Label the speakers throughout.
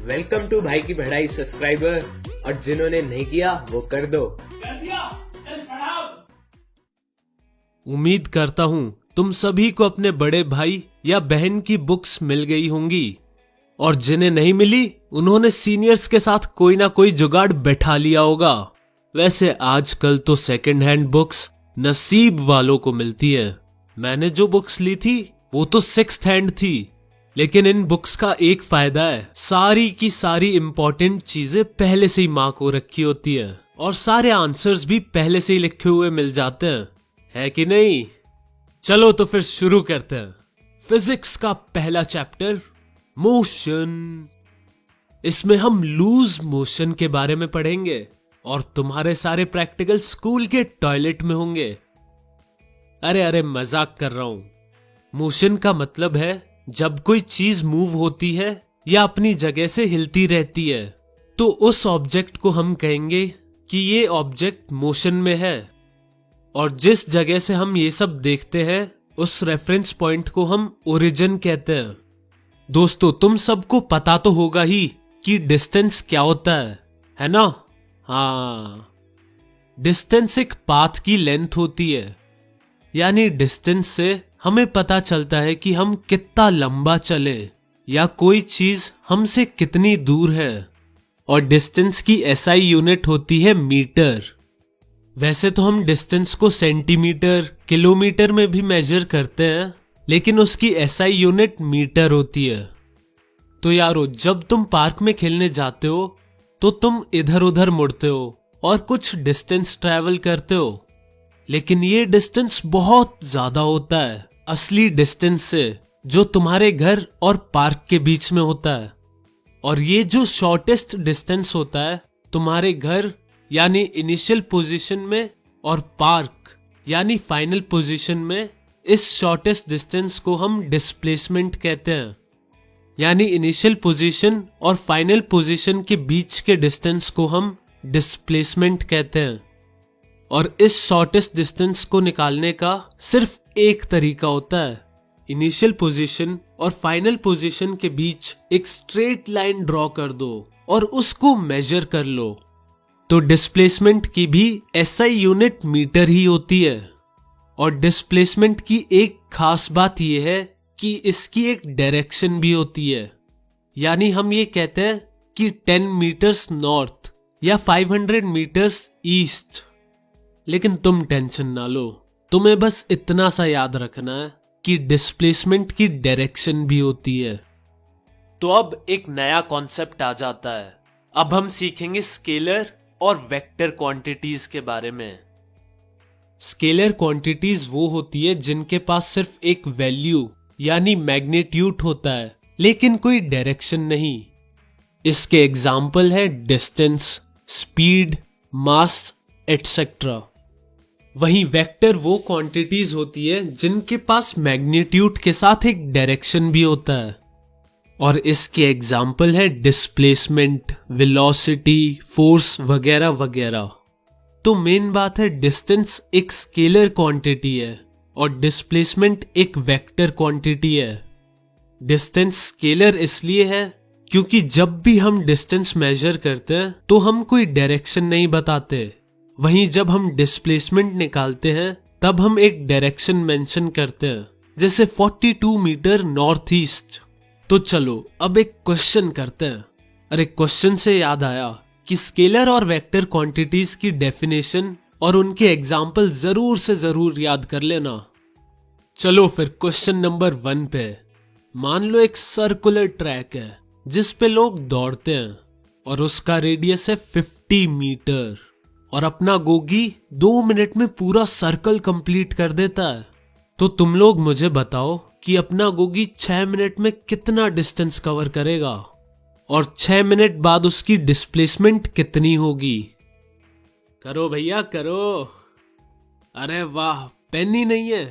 Speaker 1: Welcome to भाई की पढ़ाई सब्सक्राइबर, और जिन्होंने नहीं किया वो कर दो।
Speaker 2: उम्मीद करता हूँ तुम सभी को अपने बड़े भाई या बहन की बुक्स मिल गई होंगी, और जिन्हें नहीं मिली उन्होंने सीनियर्स के साथ कोई ना कोई जुगाड़ बैठा लिया होगा। वैसे आजकल तो सेकंड हैंड बुक्स नसीब वालों को मिलती है। मैंने जो बुक्स ली थी वो तो सिक्स्थ हैंड थी, लेकिन इन बुक्स का एक फायदा है, सारी की सारी इंपॉर्टेंट चीजें पहले से ही मार्क हो रखी होती है और सारे आंसर्स भी पहले से ही लिखे हुए मिल जाते हैं, है कि नहीं? चलो तो फिर शुरू करते हैं। फिजिक्स का पहला चैप्टर, मोशन। इसमें हम लूज मोशन के बारे में पढ़ेंगे और तुम्हारे सारे प्रैक्टिकल स्कूल के टॉयलेट में होंगे। अरे मजाक कर रहा हूं। मोशन का मतलब है जब कोई चीज मूव होती है या अपनी जगह से हिलती रहती है, तो उस ऑब्जेक्ट को हम कहेंगे कि ये ऑब्जेक्ट मोशन में है। और जिस जगह से हम ये सब देखते हैं उस रेफरेंस पॉइंट को हम ओरिजिन कहते हैं। दोस्तों, तुम सबको पता तो होगा ही कि डिस्टेंस क्या होता है ना? हाँ, डिस्टेंस एक पाथ की लेंथ होती है, यानी डिस्टेंस से हमें पता चलता है कि हम कितना लंबा चले या कोई चीज हमसे कितनी दूर है। और डिस्टेंस की एसआई यूनिट होती है मीटर। वैसे तो हम डिस्टेंस को सेंटीमीटर, किलोमीटर में भी मेजर करते हैं, लेकिन उसकी एसआई यूनिट मीटर होती है। तो यारो, जब तुम पार्क में खेलने जाते हो तो तुम इधर उधर मुड़ते हो और कुछ डिस्टेंस ट्रैवल करते हो, लेकिन ये डिस्टेंस बहुत ज्यादा होता है असली डिस्टेंस से, जो तुम्हारे घर और पार्क के बीच में होता है। और ये जो शॉर्टेस्ट डिस्टेंस होता है तुम्हारे घर यानी इनिशियल पोजीशन में और पार्क यानी फाइनल पोजीशन में, इस शॉर्टेस्ट डिस्टेंस को हम डिस्प्लेसमेंट कहते हैं। यानी इनिशियल पोजीशन और फाइनल पोजीशन के बीच के डिस्टेंस को हम डिस्प्लेसमेंट कहते हैं। और इस शॉर्टेस्ट डिस्टेंस को निकालने का सिर्फ एक तरीका होता है। इनिशियल पोजीशन और फाइनल पोजीशन के बीच एक स्ट्रेट लाइन ड्रॉ कर दो और उसको मेजर कर लो। तो डिस्प्लेसमेंट की भी एसआई यूनिट मीटर ही होती है। और डिस्प्लेसमेंट की एक खास बात यह है कि इसकी एक डायरेक्शन भी होती है। यानी हम ये कहते हैं कि 10 मीटर्स नॉर्थ या 500 मीटर्स ईस्ट। लेकिन तुम टेंशन ना लो, तुम्हें बस इतना सा याद रखना है कि डिस्प्लेसमेंट की डायरेक्शन भी होती है। तो अब एक नया कॉन्सेप्ट आ जाता है। अब हम सीखेंगे स्केलर और वेक्टर क्वांटिटीज के बारे में। स्केलर क्वांटिटीज वो होती है जिनके पास सिर्फ एक वैल्यू यानी मैग्नीट्यूड होता है, लेकिन कोई डायरेक्शन नहीं। इसके एग्जाम्पल है डिस्टेंस, स्पीड, मास एटसेट्रा। वहीं वेक्टर वो क्वांटिटीज होती है जिनके पास मैग्नीट्यूड के साथ एक डायरेक्शन भी होता है। और इसके एग्जाम्पल है डिस्प्लेसमेंट, वेलोसिटी, फोर्स वगैरह वगैरह। तो मेन बात है, डिस्टेंस एक स्केलर क्वांटिटी है और डिस्प्लेसमेंट एक वेक्टर क्वांटिटी है। डिस्टेंस स्केलर इसलिए है क्योंकि जब भी हम डिस्टेंस मेजर करते हैं तो हम कोई डायरेक्शन नहीं बताते। वहीं जब हम डिस्प्लेसमेंट निकालते हैं तब हम एक डायरेक्शन मेंशन करते हैं, जैसे 42 मीटर नॉर्थ ईस्ट। तो चलो अब एक क्वेश्चन करते हैं। अरे, क्वेश्चन से याद आया कि स्केलर और वेक्टर क्वांटिटीज की डेफिनेशन और उनके एग्जाम्पल जरूर से जरूर याद कर लेना। चलो फिर क्वेश्चन नंबर 1 पे। मान लो एक सर्कुलर ट्रैक है जिस पे लोग दौड़ते हैं और उसका रेडियस है 50 मीटर, और अपना गोगी 2 मिनट में पूरा सर्कल कंप्लीट कर देता है। तो तुम लोग मुझे बताओ कि अपना गोगी 6 मिनट में कितना डिस्टेंस कवर करेगा, और 6 मिनट बाद उसकी डिस्प्लेसमेंट कितनी होगी? करो भैया करो। अरे वाह, पेन ही नहीं है।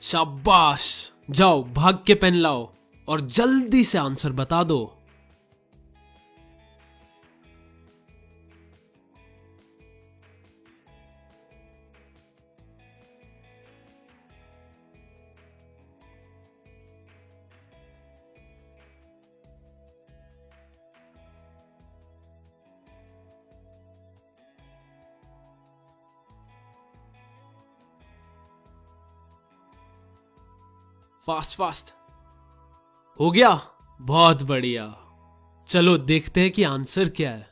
Speaker 2: शाबाश, जाओ भाग के पेन लाओ और जल्दी से आंसर बता दो। Fast fast. हो गया, बहुत बढ़िया। चलो देखते हैं कि आंसर क्या है।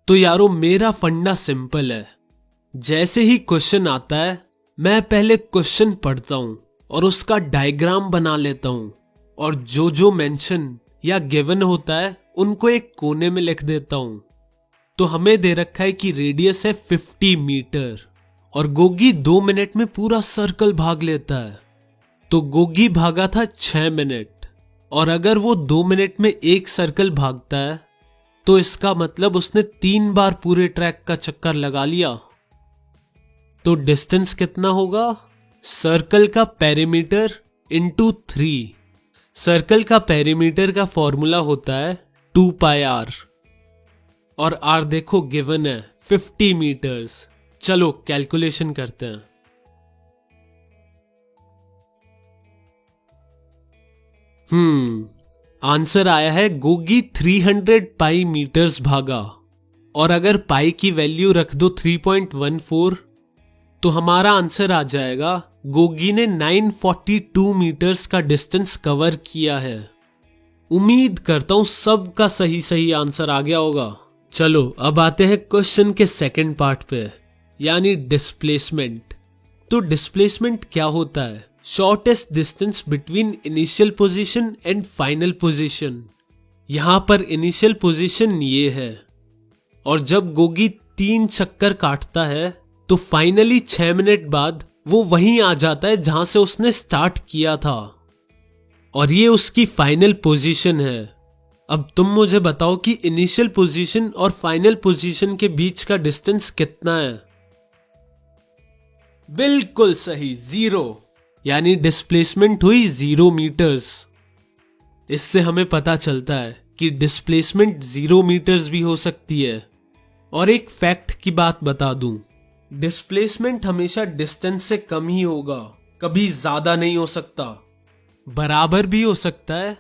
Speaker 2: तो यारो मेरा फंडा सिंपल है। जैसे ही क्वेश्चन आता है मैं पहले क्वेश्चन पढ़ता हूं और उसका डायग्राम बना लेता हूं, और जो जो मेंशन या गिवन होता है उनको एक कोने में लिख देता हूं। तो हमें दे रखा है कि रेडियस है 50 मीटर और गोगी 2 मिनट में पूरा सर्कल भाग लेता है। तो गोगी भागा था 6 मिनट, और अगर वो 2 मिनट में एक सर्कल भागता है तो इसका मतलब उसने 3 बार पूरे ट्रैक का चक्कर लगा लिया। तो डिस्टेंस कितना होगा? सर्कल का पेरीमीटर इंटू 3। सर्कल का पेरीमीटर का फॉर्मूला होता है 2 पाई आर, और आर देखो गिवन है 50 मीटर्स। चलो कैलकुलेशन करते हैं। आंसर आया है गोगी 300 पाई मीटर्स भागा, और अगर पाई की वैल्यू रख दो 3.14 तो हमारा आंसर आ जाएगा गोगी ने 942 मीटर्स का डिस्टेंस कवर किया है। उम्मीद करता हूं सबका सही सही आंसर आ गया होगा। चलो अब आते हैं क्वेश्चन के सेकंड पार्ट पे, यानी डिस्प्लेसमेंट। तो डिस्प्लेसमेंट क्या होता है? Shortest distance between initial position and final position. यहां पर इनिशियल पोजीशन ये है, और जब गोगी 3 चक्कर काटता है तो फाइनली 6 मिनट बाद वो वहीं आ जाता है जहां से उसने स्टार्ट किया था, और ये उसकी फाइनल पोजीशन है। अब तुम मुझे बताओ कि इनिशियल पोजीशन और फाइनल पोजीशन के बीच का डिस्टेंस कितना है? बिल्कुल सही, 0। यानी डिस्प्लेसमेंट हुई 0 मीटर्स। इससे हमें पता चलता है कि डिस्प्लेसमेंट 0 मीटर्स भी हो सकती है। और एक फैक्ट की बात बता दूं, डिस्प्लेसमेंट हमेशा डिस्टेंस से कम ही होगा, कभी ज्यादा नहीं हो सकता। बराबर भी हो सकता है,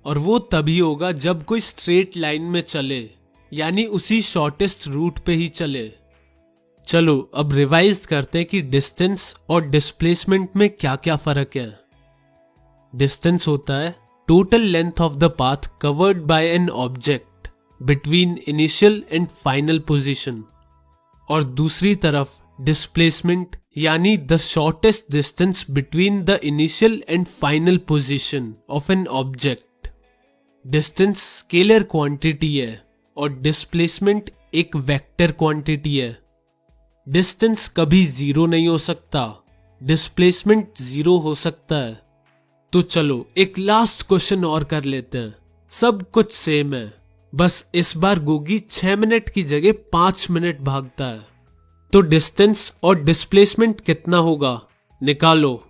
Speaker 2: और वो तभी होगा जब कोई स्ट्रेट लाइन में चले, यानी उसी शॉर्टेस्ट रूट पे ही चले। चलो अब रिवाइज करते हैं कि डिस्टेंस और डिस्प्लेसमेंट में क्या क्या फर्क है। डिस्टेंस होता है total length of the path covered by an object between initial and final position, और दूसरी तरफ डिस्प्लेसमेंट यानी the shortest distance between the initial and final position of an object. Distance scalar quantity है और displacement एक vector quantity है। Distance कभी 0 नहीं हो सकता, डिस्प्लेसमेंट 0 हो सकता है। तो चलो एक लास्ट क्वेश्चन और कर लेते हैं। सब कुछ सेम है, बस इस बार गोगी 6 मिनट की जगह 5 मिनट भागता है। तो डिस्टेंस और डिस्प्लेसमेंट कितना होगा, निकालो।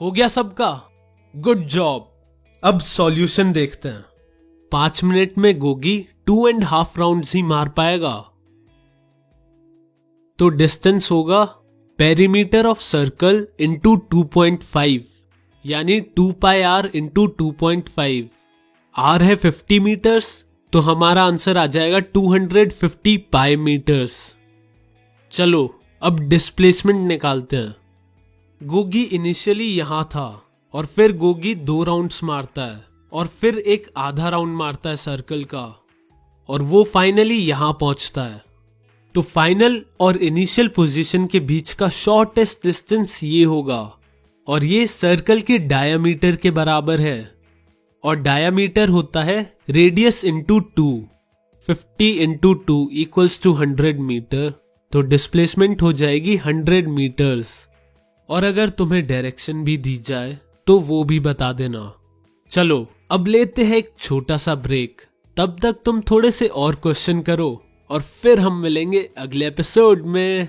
Speaker 2: हो गया सबका? Good job. अब सॉल्यूशन देखते हैं। 5 मिनट में गोगी 2.5 राउंड्स ही मार पाएगा। तो डिस्टेंस होगा पेरीमीटर ऑफ सर्कल इंटू 2.5, यानी 2 पाई आर इंटू 2.5। आर है 50 मीटर्स, तो हमारा आंसर आ जाएगा 250 पाई मीटर्स। चलो अब डिस्प्लेसमेंट निकालते हैं। गोगी इनिशियली यहां था, और फिर गोगी 2 राउंड्स मारता है, और फिर एक आधा राउंड मारता है सर्कल का, और वो फाइनली यहां पहुंचता है। तो फाइनल और इनिशियल पोजीशन के बीच का शॉर्टेस्ट डिस्टेंस ये होगा, और ये सर्कल के डायामीटर के बराबर है, और डायामीटर होता है radius into 2। 50 into 2 equals to 100 metre. तो डिस्प्लेसमेंट हो जाएगी 100 मीटर्स। और अगर तुम्हें डायरेक्शन भी दी जाए तो वो भी बता देना। चलो अब लेते हैं एक छोटा सा ब्रेक, तब तक तुम थोड़े से और क्वेश्चन करो, और फिर हम मिलेंगे अगले एपिसोड में।